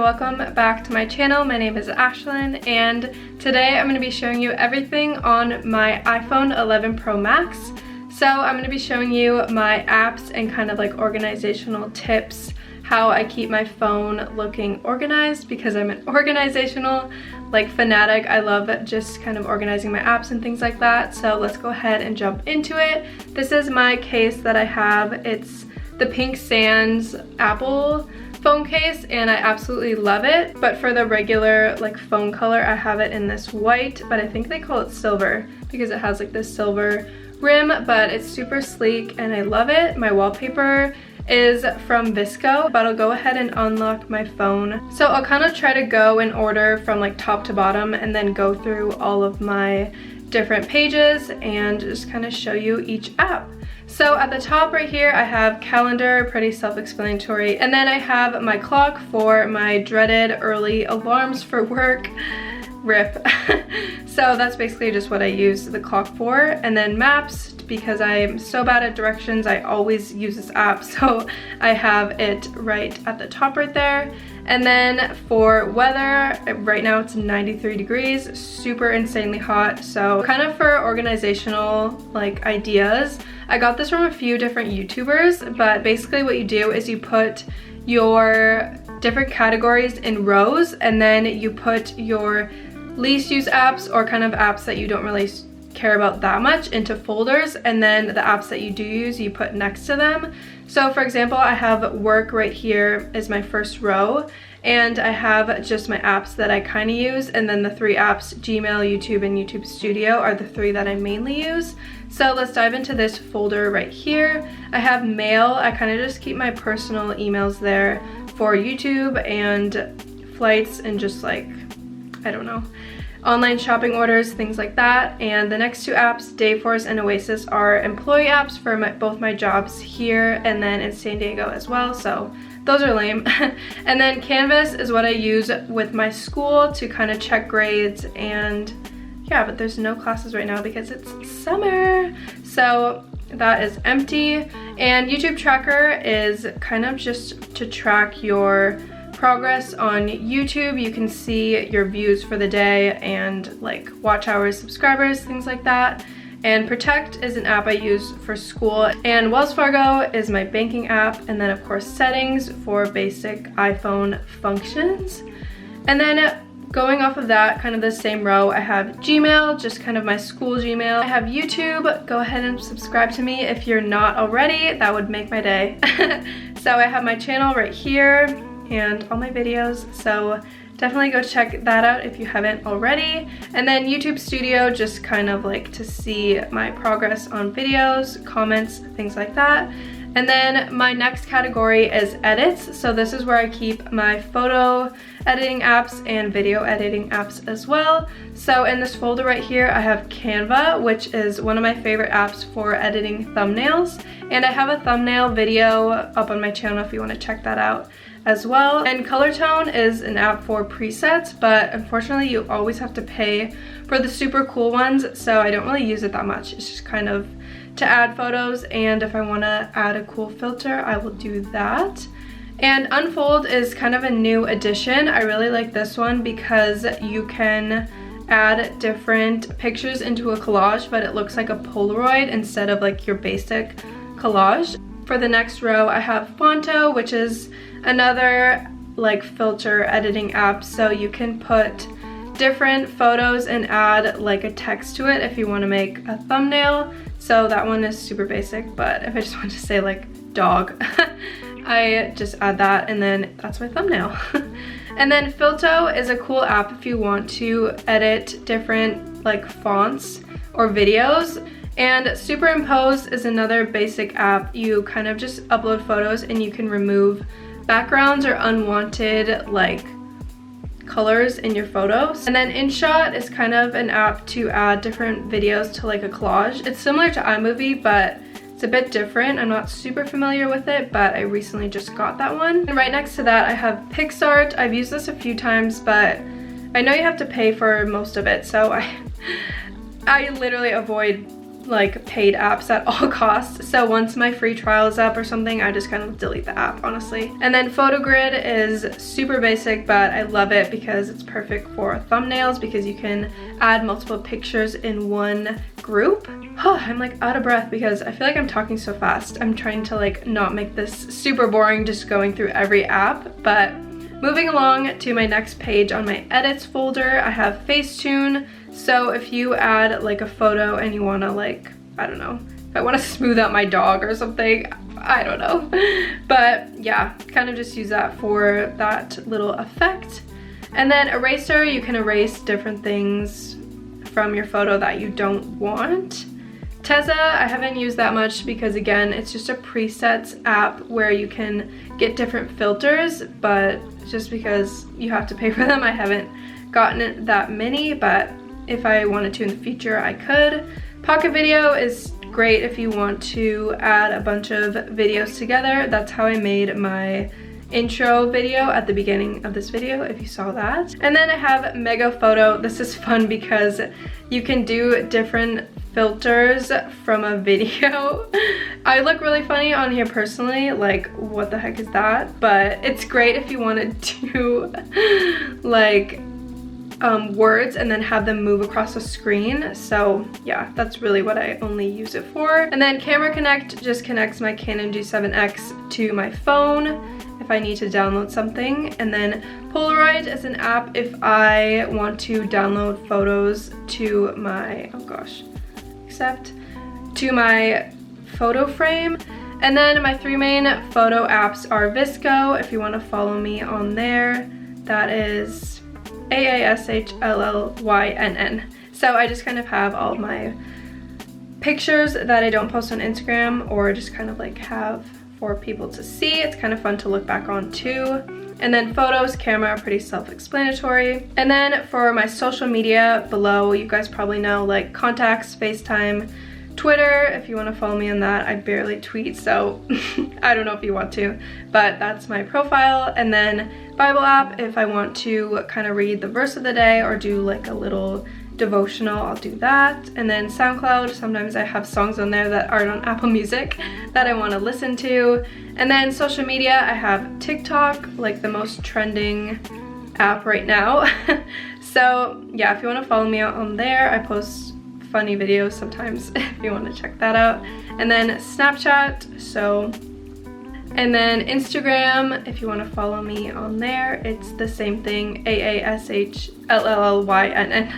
welcome back to my channel. My name is Ashlyn and today I'm going to be showing you everything on my iPhone 11 Pro Max. So I'm going to be showing you my apps and kind of like organizational tips, how I keep my phone looking organized because I'm an organizational fanatic. I love just kind of organizing my apps and things like that. So let's go ahead and jump into it. This is my case that I have. It's the Pink Sands Apple phone case and I absolutely love it. But for the regular phone color, I have it in this white, but I think they call it silver because it has this silver rim, but it's super sleek and I love it. My wallpaper is from Visco, but I'll go ahead and unlock my phone. So I'll kind of try to go in order from top to bottom and then go through all of my different pages and just kind of show you each app. So at the top right here, I have calendar, pretty self-explanatory. And then I have my clock for my dreaded early alarms for work. RIP. So that's basically just what I use the clock for. And then maps, because I'm so bad at directions, I always use this app. So I have it right at the top right there. And then for weather, right now it's 93 degrees, super insanely hot. So kind of for organizational ideas, I got this from a few different YouTubers, but basically what you do is you put your different categories in rows and then you put your least used apps or kind of apps that you don't really care about that much into folders, and then the apps that you do use you put next to them. So for example, I have work right here is my first row, and I have just my apps that I kind of use, and then the three apps, Gmail, YouTube, and YouTube Studio, are the three that I mainly use. So let's dive into this folder right here. I have mail. I kind of just keep my personal emails there for YouTube and flights and just I don't know, online shopping orders, things like that. And the next two apps, Dayforce and Oasis, are employee apps for both my jobs here and then in San Diego as well. So those are lame. And then Canvas is what I use with my school to kind of check grades, and yeah, but there's no classes right now because it's summer. So that is empty. And YouTube Tracker is kind of just to track your progress on YouTube. You can see your views for the day and watch hours, subscribers, things like that. And Protect is an app I use for school, and Wells Fargo is my banking app, and then of course Settings for basic iPhone functions. And then going off of that, kind of the same row, I have Gmail, just kind of my school Gmail. I have YouTube. Go ahead and subscribe to me if you're not already. That would make my day. So I have my channel right here and all my videos, so definitely go check that out if you haven't already. And then YouTube Studio, just kind of to see my progress on videos, comments, things like that. And then my next category is edits. So this is where I keep my photo editing apps and video editing apps as well. So in this folder right here, I have Canva, which is one of my favorite apps for editing thumbnails. And I have a thumbnail video up on my channel if you want to check that out as well. And Colortone is an app for presets, but unfortunately you always have to pay for the super cool ones, so I don't really use it that much. It's just kind of to add photos, and if I want to add a cool filter, I will do that. And Unfold is kind of a new addition. I really like this one because you can add different pictures into a collage, but it looks like a Polaroid instead of your basic collage. For the next row, I have Fonto, which is another filter editing app, so you can put different photos and add a text to it if you want to make a thumbnail. So that one is super basic, but if I just want to say dog, I just add that and then that's my thumbnail. And then Filto is a cool app if you want to edit different fonts or videos. And Superimpose is another basic app. You kind of just upload photos and you can remove backgrounds or unwanted colors in your photos. And then InShot is kind of an app to add different videos to a collage. It's similar to iMovie, but it's a bit different. I'm not super familiar with it, but I recently just got that one. And right next to that, I have PixArt. I've used this a few times, but I know you have to pay for most of it, so I literally avoid like paid apps at all costs. So once my free trial is up or something, I just kind of delete the app, honestly. And then PhotoGrid is super basic, but I love it because it's perfect for thumbnails because you can add multiple pictures in one group. Oh, I'm like out of breath because I feel like I'm talking so fast. I'm trying to like not make this super boring just going through every app. But moving along to my next page on my edits folder, I have Facetune. So if you add like a photo and you wanna like, I don't know, if I wanna smooth out my dog or something, I don't know. But yeah, kind of just use that for that little effect. And then eraser, you can erase different things from your photo that you don't want. Tezza, I haven't used that much because again, it's just a presets app where you can get different filters, but just because you have to pay for them, I haven't gotten that many, but if I wanted to in the future, I could. Pocket Video is great if you want to add a bunch of videos together. That's how I made my intro video at the beginning of this video, if you saw that. And then I have Mega Photo. This is fun because you can do different filters from a video. I look really funny on here personally, like what the heck is that? But it's great if you want to do like words and then have them move across the screen. So yeah, that's really what I only use it for. And then Camera Connect just connects my Canon G7X to my phone if I need to download something. And then Polaroid is an app if I want to download photos to my, oh gosh, to my photo frame. And then my three main photo apps are VSCO, if you want to follow me on there. That is AASHLLYNN. So I just kind of have all of my pictures that I don't post on Instagram or just kind of like have for people to see. It's kind of fun to look back on too. And then photos, camera, pretty self-explanatory. And then for my social media below, you guys probably know like contacts, FaceTime, Twitter, if you want to follow me on that. I barely tweet, so I don't know if you want to, but that's my profile. And then Bible app, if I want to kind of read the verse of the day or do like a little devotional, I'll do that. And then SoundCloud, sometimes I have songs on there that aren't on Apple Music that I want to listen to. And then social media, I have TikTok, like the most trending app right now. So yeah, if you want to follow me on there, I post funny videos sometimes if you want to check that out. And then Snapchat, and then Instagram, if you want to follow me on there, it's the same thing, AASHLLYNN.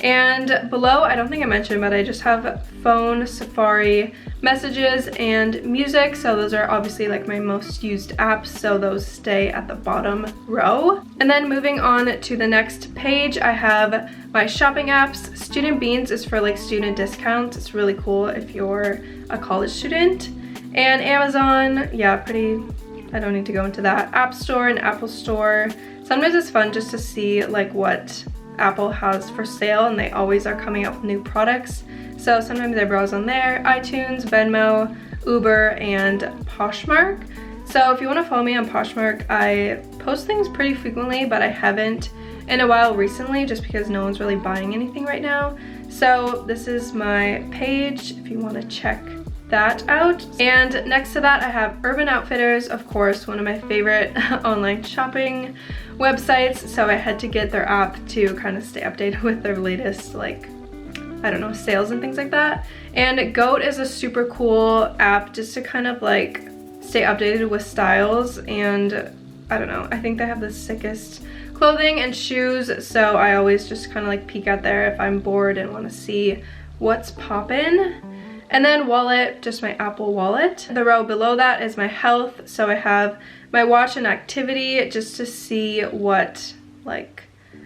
And below, I don't think I mentioned, but I just have phone, Safari, messages, and music. So those are obviously like my most used apps, so those stay at the bottom row. And then moving on to the next page, I have my shopping apps. Student Beans is for like student discounts. It's really cool if you're a college student. And Amazon, yeah, I don't need to go into that. App Store and Apple Store. Sometimes it's fun just to see like what Apple has for sale, and they always are coming up with new products. So sometimes I browse on there. iTunes, Venmo, Uber, and Poshmark. So if you want to follow me on Poshmark, I post things pretty frequently, but I haven't in a while recently just because no one's really buying anything right now. So this is my page if you want to check that out. And next to that, I have Urban Outfitters, of course, one of my favorite online shopping websites. So I had to get their app to kind of stay updated with their latest, like, I don't know, sales and things like that. And Goat is a super cool app just to kind of like stay updated with styles. And I don't know, I think they have the sickest clothing and shoes. So I always just kind of like peek out there if I'm bored and want to see what's poppin'. And then wallet, just my Apple Wallet. The row below that is my health. So I have my watch and activity just to see what like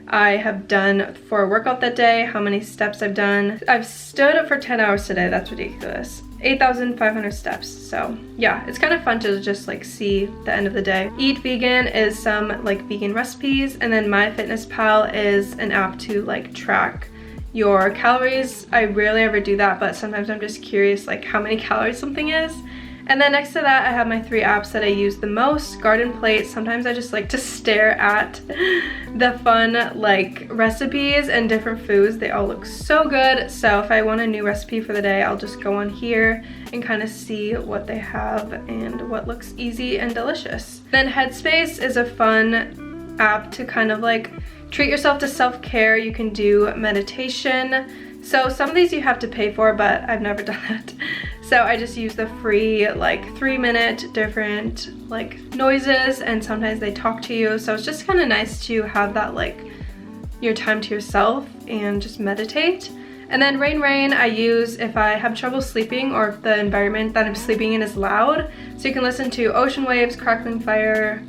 I have done for a workout that day, how many steps I've done. I've stood for 10 hours today, that's ridiculous. 8,500 steps, so yeah, it's kind of fun to just like see the end of the day. Eat Vegan is some like vegan recipes, and then MyFitnessPal is an app to like track your calories. I rarely ever do that, but sometimes I'm just curious like how many calories something is. And then next to that, I have my 3 apps that I use the most. Garden Plate, sometimes I just like to stare at the fun like recipes and different foods. They all look so good. So if I want a new recipe for the day, I'll just go on here and kind of see what they have and what looks easy and delicious. Then Headspace is a fun app to kind of like treat yourself to self-care. You can do meditation. So some of these you have to pay for, but I've never done that. So I just use the free like 3-minute different like noises, and sometimes they talk to you. So it's just kind of nice to have that like your time to yourself and just meditate. And then Rain I use if I have trouble sleeping or if the environment that I'm sleeping in is loud. So you can listen to ocean waves, crackling fire,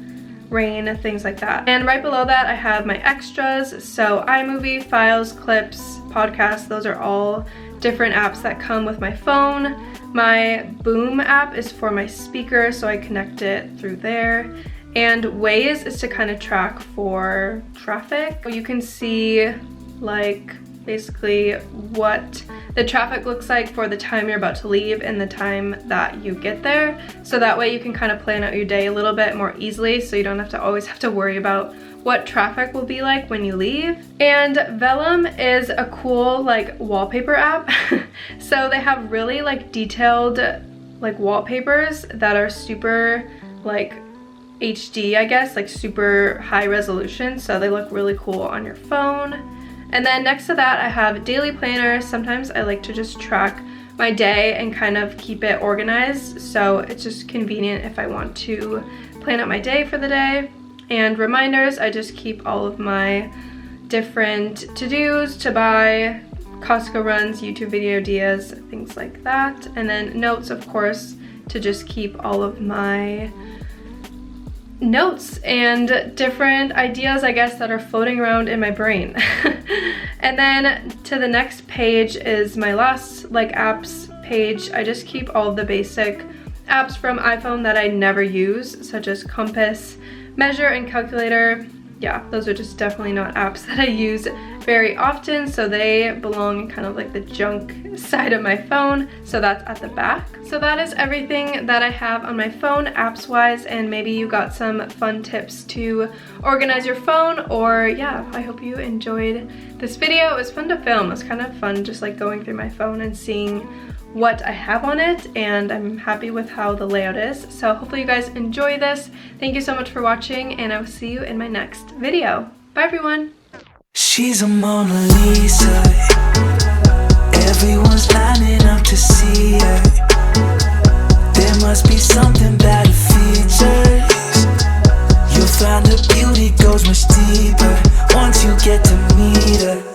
rain, things like that. And right below that I have my extras. So iMovie, files, clips, podcasts, those are all different apps that come with my phone. My Boom app is for my speaker, so I connect it through there. And Waze is to kind of track for traffic. You can see like basically what the traffic looks like for the time you're about to leave and the time that you get there. So that way you can kind of plan out your day a little bit more easily, so you don't have to always have to worry about what traffic will be like when you leave. And Vellum is a cool like wallpaper app. So they have really like detailed like wallpapers that are super like HD, I guess, like super high resolution. So they look really cool on your phone. And then next to that I have daily planner. Sometimes I like to just track my day and kind of keep it organized. So it's just convenient if I want to plan out my day for the day. And reminders, I just keep all of my different to-dos, to buy, Costco runs, YouTube video ideas, things like that. And then notes, of course, to just keep all of my notes and different ideas, I guess, that are floating around in my brain. And then to the next page is my last like apps page. I just keep all of the basic apps from iPhone that I never use, such as compass, measure, and calculator. Yeah, those are just definitely not apps that I use very often, so they belong in kind of like the junk side of my phone. So that's at the back. So that is everything that I have on my phone apps wise, and maybe you got some fun tips to organize your phone. Or yeah, I hope you enjoyed this video. It was fun to film. It was kind of fun just like going through my phone and seeing what I have on it, and I'm happy with how the layout is. So hopefully you guys enjoy this. Thank you so much for watching, and I will see you in my next video. Bye everyone. She's a Mona Lisa. Everyone's lining up to see her. There must be something about her features. You'll find her beauty goes much deeper once you get to meet her.